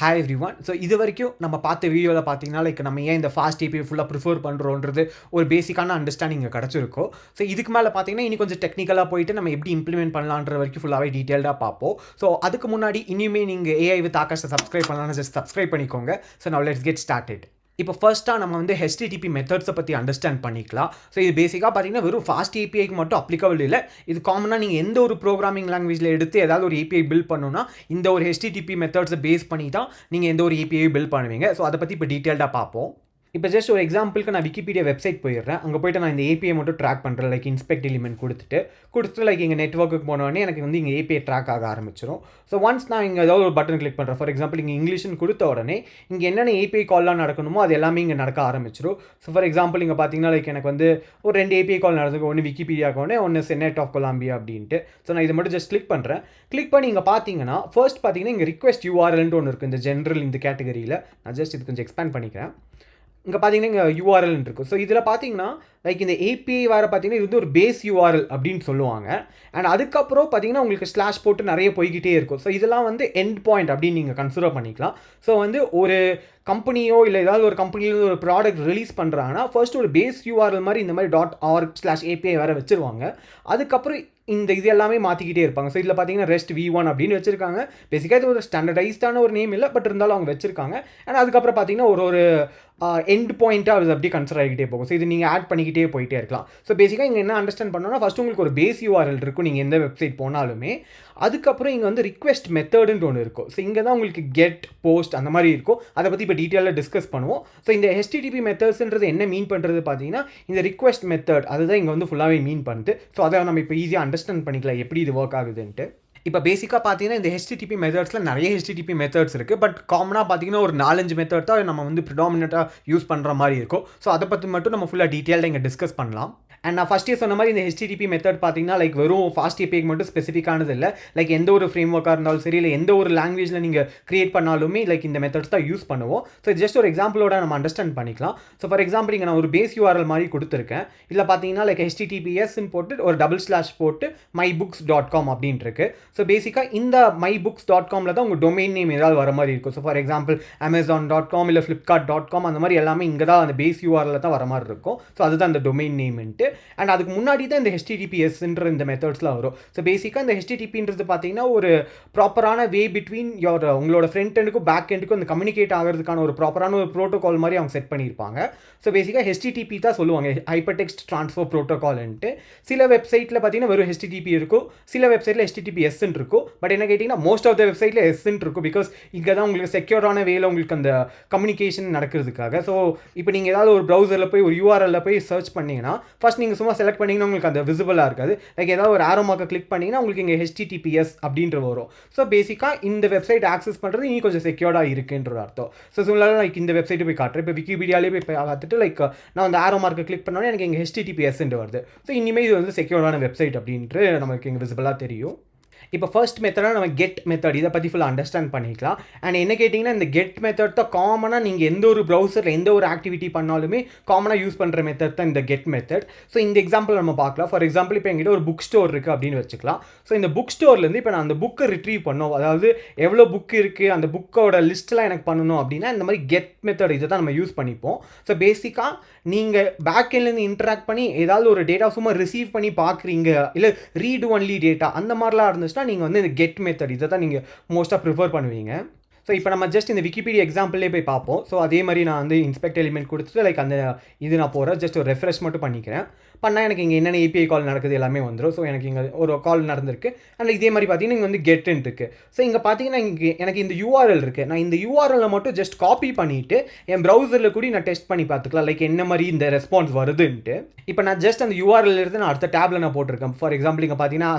Hi everyone. So இது வரைக்கும் நம்ம பார்த்த வீடியோவில் பார்த்தீங்கன்னா நம்ம ஏன் இந்த ஃபாஸ்ட் ஏபிஐ ஃபுல்லாக ப்ரிஃபர் பண்ணுறோன்றது ஒரு பேசிக்கான அண்டர்ஸ்டாண்டிங் இங்கே கிடச்சிருக்கோம். ஸோ இதுக்கு மேலே பார்த்தீங்கன்னா இன்னும் கொஞ்சம் டெக்னிக்கலாக போயிட்டு நம்ம எப்படி இம்ப்ளிமெண்ட் பண்ணலான்ற வரைக்கும் ஃபுல்லாகவே டீட்டெயில்டாக பார்ப்போம். ஸோ அதுக்கு முன்னாடி இனிமேல் நீங்கள் ஏஐ வித் ஆகாஷை சப்ஸ்கிரைப் பண்ணலாம்னு ஜஸ்ட் சப்ஸ்கிரைப் பண்ணிக்கோங்க. So now let's get started. இப்போ ஃபர்ஸ்ட்டாக நம்ம வந்து HTTP மெத்தட்ஸை பற்றி அண்டர்ஸ்டாண்ட் பண்ணிக்கலாம். ஸோ இது பேசிக்காக பார்த்தீங்கன்னா வெறும் ஃபாஸ்ட் ஏபிஐக்கு மட்டும் அப்ளிகபிள் இல்லை. இது காமனாக நீங்கள் எந்த ஒரு ப்ரோக்ராமிங் லாங்குவேஜில் எடுத்து ஏதாவது ஒரு ஏபிஐ பில்ட் பண்ணணும்னா இந்த ஒரு HTTP மெத்தட்ஸை பேஸ் பண்ணி தான் நீங்கள் எந்த ஒரு ஏபிஐ பில்ட் பண்ணுவீங்க. ஸோ அதை பற்றி இப்போ டீட்டெயில்டாக பார்ப்போம். இப்போ ஜஸ்ட் ஒரு எக்ஸாம்பிளுக்கு நான் விக்கிபீடியா வெப்சைட் போயிடுறேன். அங்கே போய்ட்டு நான் இந்த ஏபிஐ மட்டும் ட்ராக் பண்ணுறேன். இன்ஸ்பெக்ட் எலிமெண்ட் கொடுத்துட்டு எங்கள் நெட்வொர்க்குக்கு போனோடனே எனக்கு வந்து இங்கே ஏபிஐ ட்ராக் ஆக ஆரம்பிச்சிடும். ஸோ ஒன்ஸ் நான் இங்கே ஏதாவது ஒரு பட்டன் கிளிக் பண்ணுறேன், ஃபார் எக்ஸாம்பிள் இங்கே இங்கிலீஷ்னு கொடுத்த உடனே இங்கே என்னென்ன ஏபிஐ கால்லாம் நடக்கணுமோ அது எல்லாமே இங்கே நடக்க ஆரம்பிச்சிடும். ஸோ ஃபார் எக்ஸாம்பிள் இங்கே பார்த்தீங்கன்னா எனக்கு வந்து ஒரு 2 ஏபிஐ கால் நடந்துருக்கு. ஒன்று விக்கிபீடியாவுக்கு ஒன்று செனட் ஆஃப் கொலம்பியா அப்படின்ட்டு. ஸோ நான் இதை மட்டும் ஜஸ்ட் கிளிக் பண்ணுறேன். கிளிக் பண்ணி இங்கே பார்த்தீங்கன்னா ஃபர்ஸ்ட் பார்த்தீங்கன்னா இங்கே ரிக்வெஸ்ட் யூஆர்எல்னு ஒன்று இருக்குது இந்த ஜென்ரல் இந்த கேட்டகரியில். நான் ஜஸ்ட் இது கொஞ்சம் எக்ஸ்பேண்ட் பண்ணிக்கிறேன். இங்கே பார்த்தீங்கன்னா இங்கே யூஆர்எல் இருக்கும். ஸோ இதில் பார்த்தீங்கன்னா இந்த ஏபிஐ வேறு பார்த்தீங்கன்னா இது வந்து ஒரு பேஸ் யூஆர்எல் அப்படின்னு சொல்லுவாங்க. அண்ட் அதுக்கப்புறம் பார்த்தீங்கன்னா உங்களுக்கு ஸ்லாஷ் போட்டு நிறைய போய்கிட்டே இருக்கும். ஸோ இதெல்லாம் வந்து எண்ட் பாயிண்ட் அப்படின்னு நீங்கள் கன்சிடர் பண்ணிக்கலாம். ஸோ வந்து ஒரு கம்பெனியோ இல்லை ஏதாவது ஒரு கம்பெனியில் ஒரு ப்ராடக்ட் ரிலீஸ் பண்ணுறாங்கன்னா ஃபர்ஸ்ட் ஒரு பேஸ் யூஆர்எல் மாதிரி இந்த மாதிரி .org/API வேறு வச்சுருவாங்க. அதுக்கப்புறம் இந்த இது எல்லாமே மாற்றிக்கிட்டே இருப்பாங்க. ஸோ இதில் பார்த்தீங்கன்னா REST v1 அப்படின்னு வச்சுருக்காங்க. பேசிக்காக இது ஒரு ஸ்டாண்டர்டைஸ்டான ஒரு நேம் இல்லை, பட் இருந்தாலும் அவங்க வச்சுருக்காங்க. அண்ட் அதுக்கப்புறம் பார்த்தீங்கன்னா ஒரு எண்ட் பாயிண்ட்டாக அது அப்படியே கன்சிடர் ஆகிக்கிட்டே போகும். ஸோ இது நீங்கள் ஆட் பண்ணிக்கிட்டே போயிட்டே இருக்கலாம். ஸோ பேசிக்காக இங்கே என்ன அண்டர்ஸ்டாண்ட் பண்ணோன்னா ஃபஸ்ட்டு உங்களுக்கு ஒரு பேஸ் யூஆர்எல் இருக்கும் நீங்கள் எந்த வெப்சைட் போனாலுமே. அதுக்கப்புறம் இங்கே வந்து ரிக்வெஸ்ட் மெத்தடுன்னு ஒன்று இருக்கும். ஸோ இங்கே தான் உங்களுக்கு கெட் போஸ்ட் அந்த மாதிரி இருக்கும். அதை பற்றி இப்போ டீட்டெயிலாக டிஸ்கஸ் பண்ணுவோம். ஸோ இந்த HTTP மெத்தட்ஸ்ன்றது என்ன மீன் பண்ணுறது பார்த்தீங்கன்னா இந்த ரிக்வெஸ்ட் மெத்தட் அதுதான் இங்கே வந்து ஃபுல்லாகவே மீன் பண்ணுது. ஸோ அதை நம்ம இப்போ ஈஸியாக அண்டர்ஸ்டாண்ட் பண்ணிக்கலாம் எப்படி இது ஒர்க் ஆகுதுன்ட்டு. இப்போ பேசிக்காக பார்த்தீங்கன்னா இந்த HTTP மெத்தட்ஸில் நிறைய HTTP மெத்தட்ஸ் இருக்குது. பட் காமனாக பார்த்தீங்கன்னா ஒரு 4-5 மெத்தட் தான் நம்ம வந்து ப்ரிடாமினட்டாக யூஸ் பண்ணுற மாதிரி இருக்கும். ஸோ அதை பற்றி மட்டும் நம்ம ஃபுல்லாக டீட்டெயிலாக இங்கே டிஸ்கஸ் பண்ணலாம். அண்ட் நான் ஃபஸ்ட்டே சொன்ன மாதிரி இந்த HTTP மெத்தட் பார்த்தீங்கன்னா வெறும் ஃபாஸ்ட் ஏபிஐக்கு மட்டும் ஸ்பெசிஃபிக்கானது இல்லை. எந்த ஒரு ஃப்ரேம் ஒர்க்காக இருந்தாலும் சரி, இல்லை எந்த ஒரு லாங்குவேஜில் நீங்கள் கிரியேட் பண்ணாலுமே இந்த மெத்தட்ஸ் தான் யூஸ் பண்ணுவோம். ஸோ ஜஸ்ட் ஒரு எக்ஸாம்பிளோட நம்ம அண்டர்ஸ்டாண்ட் பண்ணிக்கலாம். ஸோ ஃபார் எக்ஸாம்பிள் இங்கே நான் ஒரு பேஸ் யூஆர்எல் மாதிரி கொடுத்துருக்கேன். இதில் பார்த்தீங்கன்னா HTTPSன்னு போட்டு ஒரு // போட்டு mybooks.com அப்படின்ட்டு இருக்கு. ஸோ பேசிக்காக இந்த mybooks.comல தான் உங்கள் டொமைன் நேம் ஏதாவது வர மாதிரி இருக்கும். ஸோ ஃபார் எக்ஸாம்பிள் amazon.com இல்லை flipkart.com அந்த மாதிரி எல்லாமே இங்கே தான் அந்த பேஸ் யூஆர்எல் தான் வர மாதிரி இருக்கும். ஸோ அதுதான் அந்த டொமைன் நேம்ன்ட்டு. அண்ட் அதுக்கு முன்னாடி தான் இந்த HTTPSன்ற இந்த மெத்தட்ஸ்லாம் வரும். ஸோ பேசிக்காக இந்த HTTPன்றது பார்த்தீங்கன்னா ஒரு ப்ராப்பரான வே பிட்வீன் உங்களோட ஃப்ரண்ட் எண்டுக்கும் பேக் எண்டுக்கும் அந்த கம்யூனிகேட் ஆகிறதுக்கான ஒரு ப்ராப்பரான ஒரு ப்ரோட்டோகால் மாதிரி அவங்க செட் பண்ணியிருப்பாங்க. ஸோ பேசிக்காக HTTP தான் சொல்லுவாங்க, ஹைப்பர் டெக்ஸ்ட் ட்ரான்ஸ்ஃபர் ப்ரோட்டோகால்ன்ட்டு. சில வெப்சைட்டில் பார்த்தீங்கன்னா வெறும் HTTP இருக்கும், சில வெப்சைட்டில் HTTPSன்னு இருக்கும். பட் என்ன கேட்டிங்கன்னா மோஸ்ட் ஆஃப் த வெப்சைட்டில் எஸ்ன்னு இருக்கும். பிகாஸ் இங்கே தான் உங்களுக்கு செக்யூரான வேல உங்களுக்கு அந்த கம்யூனிகேஷன் நடக்கிறதுக்காக. ஸோ இப்போ நீங்கள் ஏதாவது ஒரு ப்ரௌசரில் போய் ஒரு யூஆர்எல்ல போய் சர்ச் பண்ணிங்கன்னா ஃபர்ஸ்ட் நீங்கள் சும்மா செலக்ட் பண்ணிங்கன்னா உங்களுக்கு அந்த விசிபிளாக இருக்காது. ஏதாவது ஒரு ஆரோ மார்க்கை கிளிக் பண்ணிங்கன்னா உங்களுக்கு இங்கே HTTPS அப்படின்ற வரும். ஸோ பேசிக்காக இந்த வெப்சைட் ஆக்சஸ் பண்ணுறது இன்னும் கொஞ்சம் செக்யூர்டாக இருக்குன்ற அர்த்தம். ஸோ சிமிலராக இந்த வெப்சைட்டு போய் காட்டுறேன். இப்போ விக்கிபீடியாலே போய் பார்த்துட்டு நான் அந்த ஆரோ மார்க்கை கிளிக் பண்ணோன்னே எனக்கு இங்கே HTTPSன்னு வருது. ஸோ இனிமேல் இது வந்து செக்யூரான வெப்சைட் அப்படின்ட்டு நமக்கு இங்கே விசிபிளாக தெரியும். இப்போ ஃபர்ஸ்ட் மெத்தடாக நம்ம கெட் மெத்தட் இதை பற்றி ஃபுல்லாக அண்டர்ஸ்டாண்ட் பண்ணிக்கலாம். அண்ட் என்ன கேட்டிங்கன்னா இந்த கெட் மெத்தட் தான் காமனாக நீங்கள் எந்த ஒரு ப்ரௌசரில் எந்த ஒரு ஆக்டிவிட்டி பண்ணாலுமே காமனாக யூஸ் பண்ணுற மெத்தட் தான் இந்த கெட் மெத்தட். ஸோ இந்த எக்ஸாம்பிள் நம்ம பார்க்கலாம். ஃபார் எக்ஸாம்பிள் இப்போ எங்கிட்ட ஒரு புக் ஸ்டோர் இருக்குது அப்படின்னு வச்சுக்கலாம். ஸோ இந்த புக் ஸ்டோர்லேருந்து இப்போ நான் அந்த புக்கை ரிட்ரீவ் பண்ணோம், அதாவது எவ்வளோ புக் இருக்குது அந்த புக்கோட லிஸ்ட்டெலாம் எனக்கு பண்ணணும் அப்படின்னா இந்த மாதிரி கெட் மெத்தட் இதை தான் நம்ம யூஸ் பண்ணிப்போம். ஸோ பேசிக்காக நீங்கள் பேக்கெண்ட்லேருந்து இன்ட்ராக்ட் பண்ணி ஏதாவது ஒரு டேட்டா சும்மா ரிசீவ் பண்ணி பார்க்குறீங்க, இல்லை ரீடு ஒன்லி டேட்டா அந்த மாதிரிலாம் இருந்துச்சுன்னா நீங்கள் வந்து இந்த கெட் மெத்தட் இதை தான் நீங்கள் மோஸ்ட்டாக ப்ரிஃபர் பண்ணுவீங்க. ஸோ இப்போ நம்ம ஜஸ்ட் இந்த விக்கிபீடியா எக்ஸாம்பிளே போய் பார்ப்போம். ஸோ அதே மாதிரி நான் வந்து இன்ஸ்பெக்ட் எலிமெண்ட் கொடுத்துட்டு அந்த இது நான் போகிறேன். ஜஸ்ட் ஒரு ரெஃப்ரெஷ் மட்டும் பண்ணிக்கிறேன். பண்ணால் எனக்கு இங்கே என்னென்ன ஏபிஐ கால் நடக்குது எல்லாமே வந்துடும். ஸோ எனக்கு இங்கே ஒரு கால் நடந்திருக்கு. அண்ட் இதே மாதிரி பார்த்தீங்கன்னா இங்கே வந்து கெட்டுன்னு இருக்குது. ஸோ இங்கே பார்த்தீங்கன்னா இங்கே எனக்கு இந்த யூஆர்எல் இருக்குது. நான் இந்த யூஆர்எல்லை மட்டும் ஜஸ்ட் காப்பி பண்ணிவிட்டு என் ப்ரௌசரில் கூட நான் டெஸ்ட் பண்ணி பார்த்துக்கலாம் என்ன மாதிரி இந்த ரெஸ்பான்ஸ் வருதுன்ட்டு. இப்போ நான் ஜஸ்ட் அந்த யூஆர்எல் இருந்து நான் அடுத்த டேப்பில் நான் போட்டிருக்கேன். ஃபார் எக்ஸாம்பிள் இங்கே பார்த்தீங்கன்னா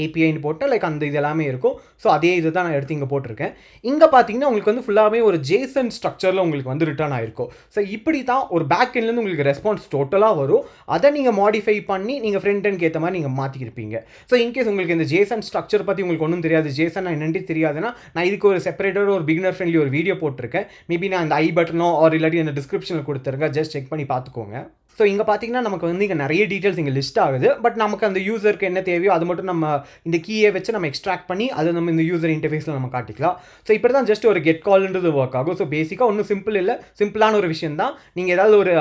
/APIன்னு போட்டு அந்த இது எல்லாமே இருக்கும். ஸோ அதே இது தான் நான் எடுத்து இங்கே போட்டிருக்கேன். இங்கே பார்த்தீங்கன்னா உங்களுக்கு வந்து ஃபுல்லாகவே ஒரு JSON ஸ்ட்ரக்சரில் உங்களுக்கு வந்து ரிட்டர்ன் ஆயிருக்கும். ஸோ இப்படி தான் ஒரு பேக் எண்ட்லேருந்து உங்களுக்கு ரெஸ்பான்ஸ் டோட்டலாக வரும். அதை நீங்கள் மாடிஃபை பண்ணி நீங்கள் ஃப்ரண்ட் எண்ட்க்கு ஏற்ற மாதிரி நீங்கள் மாற்றிருப்பீங்க. ஸோ இன்கேஸ் உங்களுக்கு இந்த JSON ஸ்ட்ரக்சர் பற்றி உங்களுக்கு ஒன்றும் தெரியாது, JSON என்னென்னு தெரியாதுன்னா நான் இதுக்கு ஒரு செப்பரேட்டர் ஒரு பிகினர் ஃப்ரெண்ட்லி ஒரு வீடியோ போட்டிருக்கேன். மேபி நான் அந்த ஐ பட்டனோ ஆர் இல்லாட்டி அந்த டிஸ்கிரிப்ஷனில் கொடுத்துருங்க, ஜஸ்ட் செக் பண்ணி பார்த்துக்கோங்க. ஸோ இங்கே பார்த்தீங்கன்னா நமக்கு வந்து இங்கே நிறைய டீட்டெயில்ஸ் இங்கே லிஸ்ட் ஆகுது. பட் நமக்கு அந்த யூசருக்கு என்ன தேவையோ அது மட்டும் நம்ம இந்த கீயை வச்சு நம்ம எக்ஸ்ட்ராக்ட் பண்ணி அதை நம்ம இந்த யூசர் இன்டர்ஃபேஸில் நம்ம காட்டிக்கலாம். ஸோ இப்படி தான் ஜஸ்ட் ஒரு கெட் கால்ன்றது ஒர்க் ஆகும். ஸோ பேசிக்காக ஒன்றும் சிம்பிள் இல்லை, சிம்பிளான ஒரு விஷயம் தான். நீங்கள் ஏதாவது ஒரு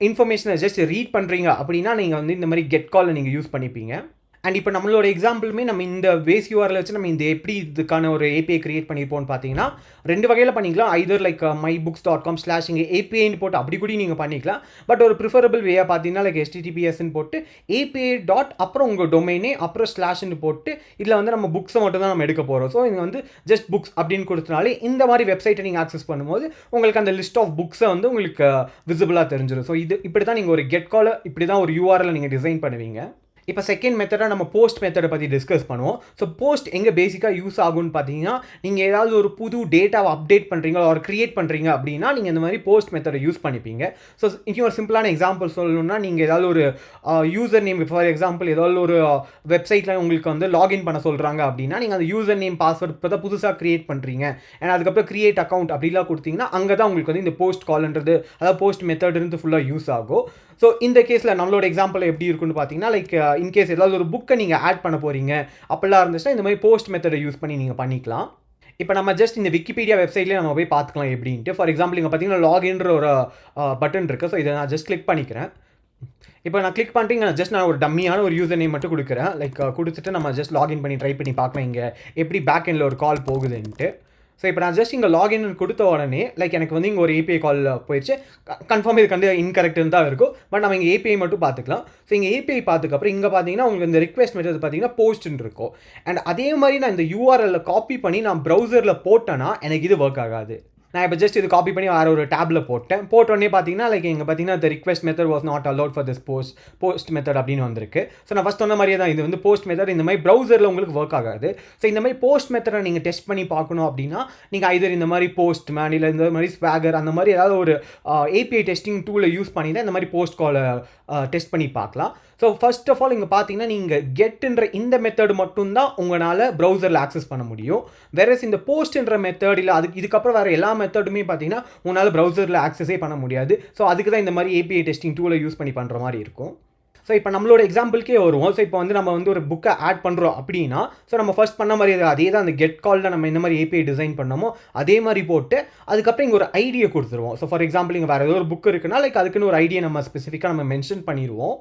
இன்ஃபர்மேஷனை ஜஸ்ட் ரீட் பண்ணுறீங்க அப்படின்னா நீங்கள் வந்து இந்த மாதிரி கெட் காலை நீங்கள் யூஸ் பண்ணிப்பீங்க. அண்ட் இப்போ நம்மளோட எக்ஸாம்பிளுமே நம்ம இந்த பேஸ் யூஆர்எல் வச்சு நம்ம இந்த எப்படி இதுக்கான ஒரு ஏபிஐ கிரியேட் பண்ணியிருப்போம்னு பார்த்தீங்கன்னா 2 வகையில் பண்ணிக்கலாம். ஐதர் லைக் mybooks.com/ இங்கே ஏபிஐன்னு போட்டு அப்படி கூட நீங்கள் பண்ணிக்கலாம். பட் ஒரு ப்ரிஃபரபிள் வேயாக பார்த்தீங்கன்னா லைக் HTTPSன்னு போட்டு API டாட் அப்புறம் உங்கள் டொமைனே அப்புறம் ஸ்லாஷ்ன்னு போட்டு இதில் வந்து நம்ம புக்ஸை மட்டும் தான் நம்ம எடுக்க போகிறோம். ஸோ இங்கே வந்து ஜஸ்ட் புக்ஸ் அப்படின்னு கொடுத்தனாலே இந்த மாதிரி வெப்சைட்டை நீங்கள் ஆக்சஸ் பண்ணும்போது உங்களுக்கு அந்த லிஸ்ட் ஆஃப் புக்ஸை வந்து உங்களுக்கு விசிபிளாக தெரிஞ்சிடும். ஸோ இது இப்படி தான் நீங்கள் ஒரு கெட் காலை இப்படி தான் ஒரு யூஆர்எல் நீங்கள் டிசைன் பண்ணுவீங்க. இப்போ செகண்ட் மெத்தடாக நம்ம போஸ்ட் மெத்தடை பற்றி டிஸ்கஸ் பண்ணுவோம். ஸோ போஸ்ட் எங்கே பேசிக்காக யூஸ் ஆகும்னு பார்த்தீங்கன்னா நீங்கள் ஏதாவது ஒரு புது டேட்டாவை அப்டேட் பண்ணுறீங்க ஒரு கிரியேட் பண்ணுறீங்க அப்படின்னா நீங்கள் இந்த மாதிரி போஸ்ட் மெத்தடை யூஸ் பண்ணிப்பீங்க. ஸோ இன்னும் ஒரு சிம்பிளான எக்ஸாம்பிள் சொல்லணும்னா நீங்கள் ஏதாவது ஒரு யூசர் நேம் ஃபார் எக்ஸாம்பிள் ஏதாவது ஒரு வெப்சைட்டில் உங்களுக்கு வந்து லாகின் பண்ண சொல்கிறாங்க அப்படின்னா நீங்கள் அந்த யூசர் நேம் பாஸ்வேர்ட் இப்போ தான் புதுசாக க்ரியேட் பண்ணுறீங்க ஏன்னா அதுக்கப்புறம் க்ரியேட் அக்கௌண்ட் அப்படிலாம் கொடுத்தீங்கன்னா அங்கே தான் உங்களுக்கு வந்து இந்த போஸ்ட் கால்ன்றது அதாவது போஸ்ட் மெத்தட்ன்றது ஃபுல்லாக யூஸ் ஆகும். ஸோ இந்த கேஸில் நம்மளோட எக்ஸாம்பிள் எப்படி இருக்குன்னு பார்த்தீங்கன்னா லைக் இன்கேஸ் ஏதாவது ஒரு புக்கை நீங்கள் ஆட் பண்ண போகிறீங்க அப்படிலாம் இருந்துச்சுன்னா இந்த மாதிரி போஸ்ட் மெத்தடை யூஸ் பண்ணி நீங்கள் பண்ணிக்கலாம். இப்போ நம்ம ஜஸ்ட் இந்த விக்கிபீடியா வெப்சைட்லேயே நம்ம போய் பார்த்துக்கலாம் எப்படின்ட்டு. ஃபார் எக்ஸாம்பிள் இங்கே பார்த்தீங்கன்னா லாகின்ற ஒரு பட்டன் இருக்குது. ஸோ இதை நான் ஜஸ்ட் கிளிக் பண்ணிக்கிறேன். இப்போ நான் கிளிக் பண்ணிட்டு நான் ஒரு டம்மியான ஒரு யூசர் நேம் மட்டும் கொடுக்குறேன். லைக் கொடுத்துட்டு நம்ம ஜஸ்ட் லாகின் பண்ணி ட்ரை பண்ணி பார்க்கலாம் இங்கே எப்படி பேக் எண்டில் ஒரு கால் போகுதுன்ட்டு. ஸோ இப்போ நான் ஜஸ்ட் இங்கே லாகின் கொடுத்த உடனே லைக் எனக்கு வந்து இங்கே ஒரு ஏபிஐ கால் போயிடுச்சு. கன்ஃபார்ம் இதுக்கு வந்து இன்கரெக்ட்னு தான் இருக்கும். பட் நம்ம இங்கே ஏபிஐ மட்டும் பார்த்துக்கலாம். ஸோ இங்கே ஏபிஐ பார்த்துக்கப்புறம் இங்கே பார்த்தீங்கன்னா உங்களுக்கு இந்த ரிக்வெஸ்ட் மெத்தட் பார்த்தீங்கன்னா போஸ்ட்னு இருக்கும். அண்ட் அதே மாதிரி நான் இந்த யூஆர்எல்ல காப்பி பண்ணி நான் ப்ரௌசரில் போட்டேன்னா எனக்கு இது ஒர்க் ஆகாது. நான் இப்போ ஜஸ்ட் இது காப்பி பண்ணி வேறு ஒரு டேபில் போட்டோடனே பார்த்தீங்கன்னா லைக் இங்கே பார்த்தீங்கன்னா the request method was not allowed for this post method அப்படின்னு வந்திருக்கு. ஸோ நான் ஃபஸ்ட் சொன்ன மாதிரியே தான் இது வந்து போஸ்ட் மெத்தட் இந்த மாதிரி ப்ரௌசரில் உங்களுக்கு ஒர்க் ஆகாது. ஸோ இந்த மாதிரி போஸ்ட் மெத்தடை நீங்கள் டெஸ்ட் பண்ணி பார்க்கணும் அப்படின்னா நீங்கள் ஐதர் இந்த மாதிரி போஸ்ட் மேன் இல்லை இந்த மாதிரி ஸ்வாகர் அந்த மாதிரி ஏதாவது ஒரு ஏபிஐ டெஸ்டிங் டூலை யூஸ் பண்ணி தான் இந்த மாதிரி போஸ்ட் காலை டெஸ்ட் பண்ணி பார்க்கலாம். ஸோ ஃபர்ஸ்ட் ஆஃப் ஆல் இங்கே பார்த்தீங்கன்னா நீங்கள் கெட்ன்ற இந்த மெத்தட் மட்டும்தான் உங்களால் ப்ரௌசரில் ஆக்சஸ் பண்ண முடியும். வேறஸ் இந்த போஸ்ட்ன்ற மெத்தட் இல்லை இதுக்கப்புறம் வேறு எல்லா மெத்தடுமே பார்த்தீங்கன்னா உங்களால் ப்ரௌசரில் ஆக்சஸே பண்ண முடியாது. ஸோ அதுக்கு தான் இந்த மாதிரி ஏபிஐ டெஸ்டிங் டூலை யூஸ் பண்ணி பண்ணுற மாதிரி இருக்கும். ஸோ இப்போ நம்மளோட எக்ஸாம்பிளுக்கே வருவோம். ஸோ இப்போ வந்து நம்ம வந்து ஒரு புக்கை ஆட் பண்ணுறோம் அப்படின்னா ஸோ நம்ம ஃபர்ஸ்ட் பண்ண மாதிரி அதே தான் அந்த கெட் காலில் நம்ம இந்த மாதிரி ஏபிஐ டிசைன் பண்ணமோ அதே மாதிரி போட்டு அதுக்கப்புறம் இங்கே ஒரு ஐடியை கொடுத்துருவோம். ஸோ ஃபார் எக்ஸாம்பிள் இங்கே வேறு ஏதோ ஒரு புக் இருக்குன்னா லைக் அதுக்குன்னு ஒரு ஐடியை நம்ம ஸ்பெசிஃபிக்காக நம்ம மென்ஷன் பண்ணிடுவோம்.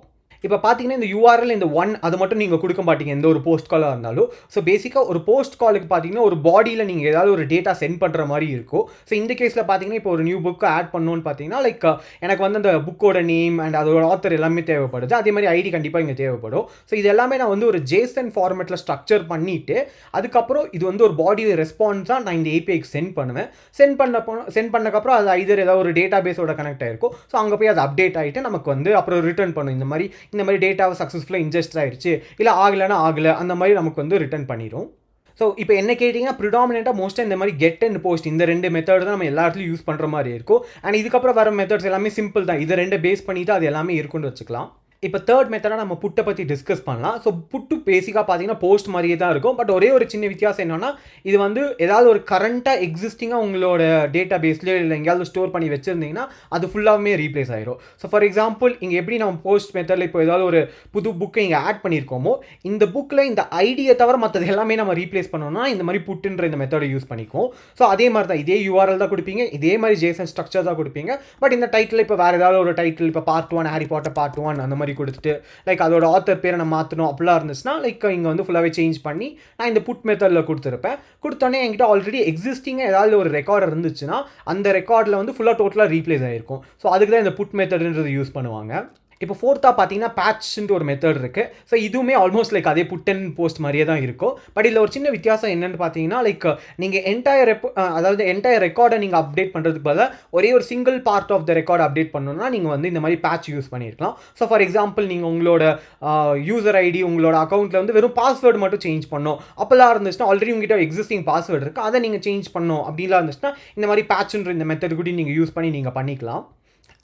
இப்போ பார்த்தீங்கன்னா இந்த யூஆர்எல் இந்த 1 அது மட்டும் நீங்கள் கொடுக்க மாட்டீங்க எந்த ஒரு போஸ்ட் காலாக இருந்தாலும். ஸோ பேசிக்காக ஒரு போஸ்ட் காலுக்கு பார்த்தீங்கன்னா ஒரு பாடியில் நீங்கள் ஏதாவது ஒரு டேட்டா சென்ட் பண்ணுற மாதிரி இருக்கும். ஸோ இந்த கேஸில் பார்த்தீங்கன்னா இப்போ ஒரு நியூ புக்கு ஆட் பண்ணணும்னு பார்த்தீங்கன்னா லைக் எனக்கு வந்து அந்த புக்கோட நேம் அண்ட் அதோட ஆத்தர் எல்லாமே தேவைப்படுது. அதே மாதிரி ஐடி கண்டிப்பாக இங்கே தேவைப்படும். ஸோ இது எல்லாமே நான் வந்து ஒரு JSON ஃபார்மேட்டில் ஸ்ட்ரக்சர் பண்ணிவிட்டு அதுக்கப்புறம் இது வந்து ஒரு பாடியோட ரெஸ்பான்ஸாக நான் இந்த ஏபிஐக்கு சென்ட் பண்ணுவேன். சென்ட் பண்ணக்கப்புறம் அது ஐதர் ஏதாவது ஒரு டேட்டா பேஸோட கனெக்ட் ஆகிருக்கும். ஸோ அங்கே போய் அது அப்டேட் ஆகிட்டு நமக்கு வந்து அப்புறம் ரிட்டர்ன் பண்ணும் இந்த மாதிரி டேட்டாவை சக்ஸஸ்ஃபுல்லாக இன்ஜெஸ்ட் ஆகிடுச்சு இல்லை ஆகலைன்னா ஆகலை அந்த மாதிரி நமக்கு வந்து ரிட்டர்ன் பண்ணிடும். ஸோ இப்போ என்ன கேட்டிங்கன்னா ப்ரிடாமினெண்ட்டாக மோஸ்ட்டாக இந்த மாதிரி கெட் அண்ட் போஸ்ட் இந்த 2 மெத்தட் தான் நம்ம எல்லா இடத்துலையும் யூஸ் பண்ணுற மாதிரி இருக்கும். அண்ட் இதுக்கப்புறம் வர மெத்தட்ஸ் எல்லாமே சிம்பிள் தான். இதை 2 பேஸ் பண்ணிவிட்டு அது எல்லாமே இருக்குன்னு வச்சுக்கலாம். இப்போ தேர்ட் மெத்தடாக நம்ம புட்டை பற்றி டிஸ்கஸ் பண்ணலாம். ஸோ புட்டு பேசிக்காக பார்த்தீங்கன்னா போஸ்ட் மாதிரியே தான் இருக்கும். பட் ஒரே ஒரு சின்ன வித்தியாசம் என்னன்னா இது வந்து ஏதாவது ஒரு கரண்ட்டாக எக்ஸிஸ்டிங்காக உங்களோட டேட்டா பேஸ்லேயே இல்லை எங்கேயாவது ஸ்டோர் பண்ணி வச்சுருந்தீங்கன்னா அது ஃபுல்லாகவே ரீப்ளேஸ் ஆயிரும். ஸோ ஃபார் எக்ஸாம்பிள் இங்கே எப்படி நம்ம போஸ்ட் மெத்தடில் இப்போ ஏதாவது ஒரு புது புக்கை இங்கே ஆட் பண்ணியிருக்கோமோ இந்த புக்கில் இந்த ஐடியை தவிர மற்றது எல்லாமே நம்ம ரீப்ளேஸ் பண்ணோம்னா இந்த மாதிரி புட்டுன்ற இந்த மெத்தடை யூஸ் பண்ணிக்கும். ஸோ அதே மாதிரி தான் இதே யூஆர்எல் தான் கொடுப்பீங்க, இதே மாதிரி JSON ஸ்ட்ரக்சர் தான் கொடுப்பீங்க. பட் இந்த டைட்டில் இப்போ வேறு ஏதாவது ஒரு டைட்டில் இப்போ பார்ட் 1 ஹாரி பாட்டர் பார்ட் 1 அந்த மாதிரி கொடுத்துட்டு லைக் அதோட ஆத்தர் பேரை நம்ம மாற்றணும் அப்படிலாம் இருந்துச்சுன்னா லைக் இங்கே வந்து ஃபுல்லாகவே சேஞ்ச் பண்ணி நான் இந்த புட் மெத்தடில் கொடுத்துருப்பேன். கொடுத்தோன்னே என்கிட்ட ஆல்ரெடி எக்ஸிஸ்டிங்காக ஏதாவது ஒரு ரெக்கார்டு இருந்துச்சுன்னா அந்த ரெக்கார்டில் வந்து ஃபுல்லாக டோட்டலாக ரீப்ளேஸ் ஆகிருக்கும். ஸோ அதுக்கு தான் இந்த புட் மெத்தடுன்றது யூஸ் பண்ணுவாங்க. இப்போ ஃபோர்த்தாக பார்த்தீங்கன்னா பேட்ச்ன்ட்டு ஒரு மெத்தட் இருக்குது. ஸோ இதுவுமே ஆல்மோஸ்ட் லைக் அதே புட் அண்ட் போஸ்ட் மாதிரியே தான் இருக்கும். பட் இதில் ஒரு சின்ன வித்தியாசம் என்னென்னு பார்த்தீங்கன்னா லைக் நீங்கள் என்டையர் ரெக்கார்டை நீங்கள் அப்டேட் பண்ணுறதுக்கு பதிலாக ஒரே ஒரு single part of the record update பண்ணணும்னா நீங்கள் வந்து இந்த மாதிரி பேட்ச் யூஸ் பண்ணியிருக்கலாம். ஸோ ஃபார் எக்ஸாம்பிள் நீங்கள் உங்களோட யூசர் ஐடி உங்களோட அக்கௌண்ட்டில் வந்து வெறும் பாஸ்வேர்டு மட்டும் சேஞ்ச் பண்ணணும் அப்போலாம் இருந்துச்சுன்னா ஆல்ரெடி உங்ககிட்ட எக்ஸிஸ்டிங் பாஸ்வேர்டு இருக்குது அதை நீங்கள் சேஞ்ச் பண்ணணும் அப்படிலாம் இருந்துச்சுன்னா இந்த மாதிரி பேட்ச்ன்ற இந்த மெத்தட் கூட நீங்கள் யூஸ் பண்ணி நீங்கள் பண்ணிக்கலாம்.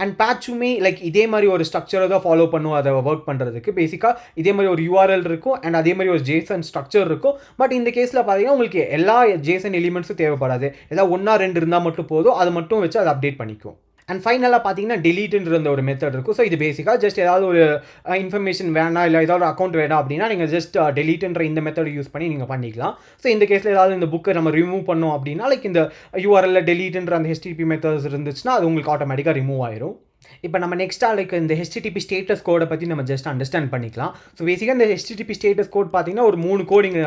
அண்ட் பேட்சுமே லைக் இதே மாதிரி ஒரு ஸ்ட்ரக்சரை தான் ஃபாலோ பண்ணும் அதை ஒர்க் பண்ணுறதுக்கு. பேசிக்காக இதே மாதிரி ஒரு URL இருக்கும் அண்ட் அதே மாதிரி ஒரு JSON ஸ்ட்ரக்சர் இருக்கும். பட் இந்த கேஸில் பார்த்தீங்கன்னா உங்களுக்கு எல்லா JSON எலிமெண்ட்ஸும் தேவைப்படாது. ஏதாவது 1 or 2 இருந்தால் மட்டும் போதும், அது மட்டும் வச்சு அதை அப்டேட் பண்ணிக்கும். அண்ட் ஃபைனலாக பார்த்தீங்கன்னா டெலீட்ன்ற ஒரு மெத்தட் இருக்கும். ஸோ இது பேசிக்காக ஜஸ்ட் ஏதாவது ஒரு இன்ஃபர்மேஷன் வேணாம், இல்லை ஏதாவது ஒரு அக்கௌண்ட் வேணாம் அப்படின்னா நீங்கள் ஜஸ்ட் டெலீட்ன்ற இந்த மெத்தட் யூஸ் பண்ணி நீங்கள் பண்ணிக்கலாம். ஸோ இந்த கேஸில் ஏதாவது இந்த புக்கை நம்ம ரிமூவ் பண்ணோம் அப்படின்னா லைக் இந்த யூஆர்எல்ல டெலீட்ன்ற அந்த HTTP மெத்தட்ஸ் இருந்துச்சுன்னா அது உங்களுக்கு ஆட்டோமேட்டிக்காக ரிமூவ் ஆயிரும். இப்போ நம்ம நெக்ஸ்ட்டாக லைக் இந்த HTTP ஸ்டேட்டஸ் கோடை பற்றி நம்ம ஜஸ்ட் அண்டர்ஸ்டாண்ட் பண்ணிக்கலாம். ஸோ பேசிக்காக இந்த HTTP ஸ்டேட்டஸ் கோட் பார்த்தீங்கன்னா ஒரு 3 கோட் இங்கே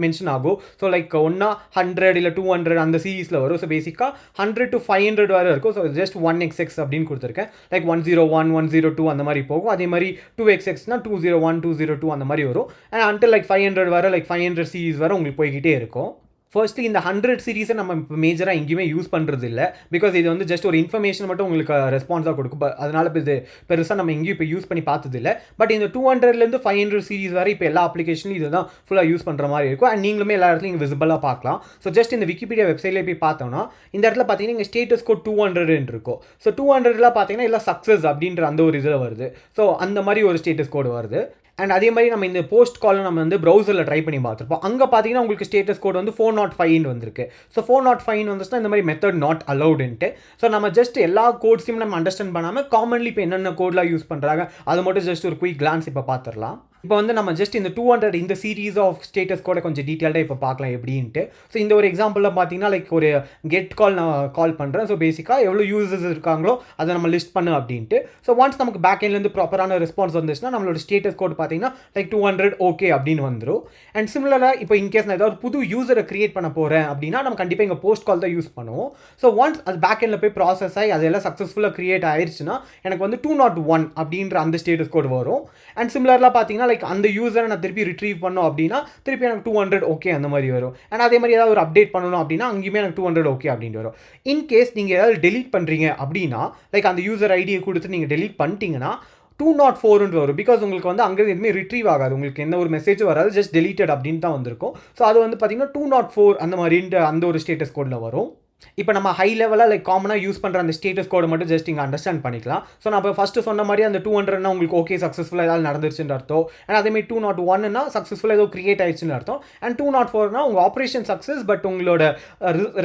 மென்ஷன் ஆகும். ஸோ லைக் ஒன்றா 100 இல்லை 200 அந்த சீரீஸில் வரும். ஸோ பேசிக்காக 100 to 500 வரை இருக்கும். ஸோ ஜஸ்ட் 1xx அப்படின்னு கொடுத்துருக்கேன். லைக் 101 102 அந்த மாதிரி போகும். அதே மாதிரி 2xxனா 201 202 அந்த மாதிரி வரும். அண்ட் அன்டில் லைக் 500 வரை லைக் 500 சீரீஸ் வரை உங்களுக்கு போய்கிட்டே இருக்கும். ஃபர்ஸ்ட்லி இந்த 100 சீரீஸை நம்ம இப்போ மேஜராக எங்கேயுமே யூஸ் பண்ணுறது இல்லை. பிகாஸ் இது வந்து ஜஸ்ட் ஒரு இன்ஃபர்மேஷன் மட்டும் உங்களுக்கு ரெஸ்பான்ஸாக கொடுக்கும். அதனால் இப்போ இது பெருசாக நம்ம எங்கேயும் இப்போ யூஸ் பண்ணி பார்த்தது இல்லை. பட் இந்த 200லேருந்து 500 சீரீஸ் வரை இப்போ எல்லா அப்ளிகேஷனும் இதை தான் ஃபுல்லாக யூஸ் பண்ணுற மாதிரி இருக்கும். அண்ட் நீங்களுமே எல்லா இடத்துலையும் இங்கே விசிபிளாக பார்க்கலாம். ஸோ ஜஸ்ட் இந்த விக்கிபீடியா வெப்சைட்லேயே போய் பார்த்தோம்னா இந்த இடத்துல பார்த்தீங்கன்னா இங்கே ஸ்டேட்டஸ் கோட் 200 இருக்கும். ஸோ 200ல பார்த்தீங்கன்னா எல்லாம் சக்ஸஸ் அப்படின்ற அந்த ஒரு இதில் வருது. ஸோ அந்த மாதிரி ஒரு ஸ்டேட்டஸ் கோடு வருது. அண்ட் அதே மாதிரி நம்ம இந்த போஸ்ட் காலை நம்ம வந்து ப்ரௌசரில் ட்ரை பண்ணி பார்த்துருப்போம். அங்கே பார்த்தீங்கன்னா உங்களுக்கு ஸ்டேட்டஸ் கோட் வந்து 405 வந்திருக்கு. ஸோ 405 வந்துச்சுன்னா இந்த மாதிரி மெத்தட் நாட் அலௌடுன்ட்டு. ஸோ நம்ம ஜஸ்ட் எல்லா கோட்ஸையும் நம்ம அண்டர்ஸ்டாண்ட் பண்ணாமல் காமன்லி இப்போ என்னென்ன கோட்லாம் யூஸ் பண்ணுறாங்க அது மட்டும் ஜஸ்ட் ஒரு குயிக் கிளான்ஸ் இப்போ பார்த்துடலாம். இப்போ வந்து நம்ம ஜஸ்ட் இந்த 200 இந்த சீரீஸ் ஆஃப் ஸ்டேட்டஸ் கோட கொஞ்சம் டீட்டெயில்டாக இப்போ பார்க்கலாம் எப்படின்ட்டு. ஸோ இந்த ஒரு எக்ஸாம்பிளில் பார்த்தீங்கன்னா லைக் ஒரு கெட் கால் நான் கால் பண்ணுறேன். ஸோ பேசிக்காக எவ்வளோ யூசர்ஸ் இருக்காங்களோ அதை நம்ம லிஸ்ட் பண்ணு அப்படின்ட்டு. ஸோ ஒன்ஸ் நமக்கு பேக் எண்ட்லேருந்து ப்ராப்பரான ரெஸ்பான்ஸ் வந்துச்சுன்னா நம்மளோட ஸ்டேட்டஸ் கோட் பார்த்தீங்கன்னா லைக் 200 ஓகே அப்படின்னு வந்துடும். அண்ட் சிமிலராக இப்போ இன்கேஸ் நான் ஏதாவது புது யூசரை கிரியேட் பண்ண போகிறேன் அப்படின்னா நம்ம கண்டிப்பாக இங்கே போஸ்ட் கால் தான் யூஸ் பண்ணுவோம். ஸோ ஒன்ஸ் அது பேக் எண்டில் போய் ப்ராசஸ் ஆகி அதெல்லாம் சக்ஸஸ்ஃபுல்லாக கிரியேட் ஆயிடுச்சுன்னா எனக்கு வந்து 201 அப்படின்ற அந்த ஸ்டேட்டஸ் கோட் வரும். அண்ட் சிமிலர்லாம் பார்த்தீங்கன்னா லைக் அந்த யூசரை நான் திருப்பி ரிட்ரீவ் பண்ணோம் அப்படின்னா திருப்பி எனக்கு 200 ஓகே அந்த மாதிரி வரும். அண்ட் அதே மாதிரி ஏதாவது ஒரு அப்டேட் பண்ணணும் அப்படின்னா அங்கேயுமே எனக்கு 200 ஓகே அப்படின்ட்டு வரும். இன்கேஸ் நீங்கள் ஏதாவது டெலீட் பண்ணுறீங்க அப்படின்னா லைக் அந்த யூசர் ஐடியை கொடுத்து நீங்கள் டெலீட் பண்ணிட்டீங்கன்னா 204 வரும். பிகாஸ் உங்களுக்கு வந்து அங்கே எதுவுமே ரிட்ரீவ் ஆகாது, உங்களுக்கு எந்த ஒரு மெசேஜும் வராது, ஜஸ்ட் டெலீட்டட் அப்படின்னு தான் வந்திருக்கும். ஸோ அது வந்து பார்த்தீங்கன்னா 204 அந்த மாதிரின்ற அந்த ஒரு ஸ்டேட்டஸ் கோடில் வரும். இப்போ நம்ம ஹை லெவலாக லைக் காமனாக யூஸ் பண்ணுற அந்த ஸ்டேட்டஸ் கோடை மட்டும் ஜஸ்ட் இங்கே அண்டர்ஸ்டாண்ட் பண்ணிக்கலாம். ஸோ நான் இப்போ ஃபஸ்ட்டு சொன்ன மாதிரி அந்த 200னா உங்களுக்கு ஓகே சக்ஸஸ்ஃபுல்லாக ஏதாவது நடந்துருச்சுன்னு அர்த்தம். அண்ட் அதேமாதிரி 201னா சக்ஸஸ்ஃபுல்லாக ஏதோ கிரியேட் ஆயிடுச்சுன்னு அர்த்தம். அண்ட் 204னா உங்கள் ஆப்ரேஷன் சக்ஸஸ் பட் உங்களோட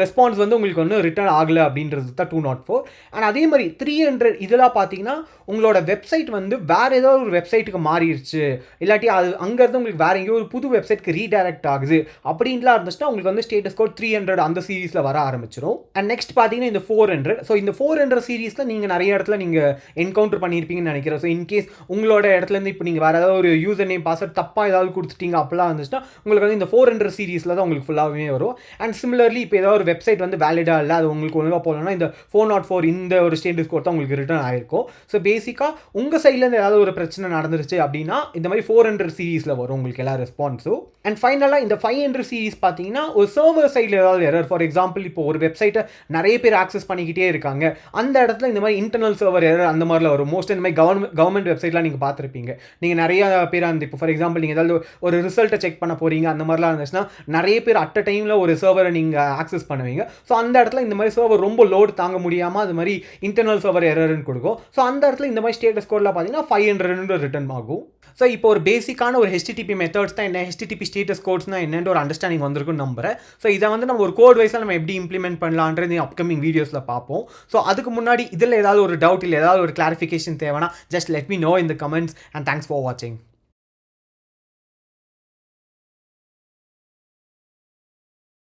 ரெஸ்பான்ஸ் வந்து உங்களுக்கு வந்து ரிட்டர்ன் ஆகலை அப்படின்றது தான் 204. அண்ட் அதே மாதிரி 300 இதெல்லாம் பார்த்தீங்கன்னா உங்களோட வெப்சைட் வந்து வேறு ஏதோ ஒரு வெப்சைட்டுக்கு மாறிடுச்சு, இல்லாட்டி அது அங்கேருந்து உங்களுக்கு வேறு எங்கேயோ ஒரு புது வெப்சைட்டுக்கு ரீடைரக்ட் ஆகுது அப்படின்லாம் இருந்துச்சுன்னா உங்களுக்கு வந்து ஸ்டேட்டஸ் கோட் 300 அந்த சீரீஸில் வர ஆரம்பிச்சிடும். அண்ட் நெக்ஸ்ட் பார்த்தீங்கன்னா இந்த 400. ஸோ இந்த 400 சீரீஸில் நீங்கள் நிறைய இடத்துல நீங்கள் என்கவுண்டர் பண்ணியிருப்பீங்கன்னு நினைக்கிறேன். ஸோ இன்கேஸ் உங்களோட இடத்துலேருந்து இப்போ நீங்கள் வேறு ஏதாவது ஒரு யூசர் நேம் பாஸ்வேர்ட் தப்பாக ஏதாவது கொடுத்துட்டீங்க அப்படிலாம் இருந்துச்சுன்னா உங்களுக்கு வந்து இந்த 400 சீரீஸில் தான் உங்களுக்கு ஃபுல்லாகவே வரும். அண்ட் சிமிலர்லி இப்போ ஏதாவது ஒரு வெப்சைட் வந்து வேலிடாக இல்லை, அது உங்களுக்கு ஒழுங்காக போகலன்னா இந்த 404 இந்த ஒரு ஸ்டேட்டஸ் கோட் தான் உங்களுக்கு ரிட்டர்ன் ஆயிருக்கும். ஸோ பேசிக்காக உங்கள் சைட்லேருந்து ஏதாவது ஒரு பிரச்சனை நடந்துருச்சு அப்படின்னா இந்த மாதிரி 400 சீரீஸில் வரும் உங்களுக்கு எல்லா ரெஸ்பான்ஸும். அண்ட் ஃபைனலாக இந்த 500 சீரீஸ் பார்த்தீங்கன்னா ஒரு சர்வர் சைடில் ஏதாவது எரர், ஃபார் எக்ஸாம்பிள் இப்போ ஒரு வெப்சைட்டை நிறைய பேர் ஆக்சஸ் பண்ணிக்கிட்டே இருக்காங்க, அந்த இடத்துல இந்த மாதிரி இன்டர்னல் சர்வர் எரர் அந்த மாதிரிலாம் வரும். மோஸ்ட் இந்த மாதிரி கவர்மெண்ட் வெப்சைட்லாம் நீங்கள் பார்த்துருப்பீங்க. நீங்கள் நிறைய பேர் அந்த இப்போ ஃபார் எக்ஸாம்பிள் நீங்கள் ஏதாவது ஒரு ரிசல்ட்டை செக் பண்ண போகிறீங்க அந்த மாதிரிலாம் இருந்துச்சுன்னா நிறைய பேர் அட் அ டைமில் ஒரு சர்வரை நீங்கள் ஆக்சஸ் பண்ணுவீங்க. ஸோ அந்த இடத்துல இந்த மாதிரி சர்வர் ரொம்ப லோடு தாங்க முடியாமல் அது மாதிரி இன்டர்னல் சர்வர் எரர்னு கொடுக்கும். ஸோ அந்த இடத்துல இந்த மாதிரி ஸ்டேட்டஸ் கோட்லாம் பார்த்தீங்கன்னா 500 ரிட்டர்ன் ஆகும். ஸோ இப்போ ஒரு பேசிக்கான ஒரு HTTP மெத்தட்ஸ் தான் என்ன, HTTP ஸ்டேட்டஸ் கோட்ஸ்னா என்னன்ற ஒரு அண்டர்ஸ்டாண்டிங் வந்திருக்குன்னு நம்புறேன். ஸோ இதை வந்து நம்ம ஒரு கோட் வைஸாக நம்ம எப்படி இம்ப்ளிமெண்ட் பண்ணலான்றது அப்கமிங் வீடியோஸில் பார்ப்போம். ஸோ அதுக்கு முன்னாடி இதில் ஏதாவது ஒரு டவுட் இல்லை ஏதாவது ஒரு கிளாரிஃபிகேஷன் தேவைன்னா just let me know in the comments. And thanks for வாட்சிங்.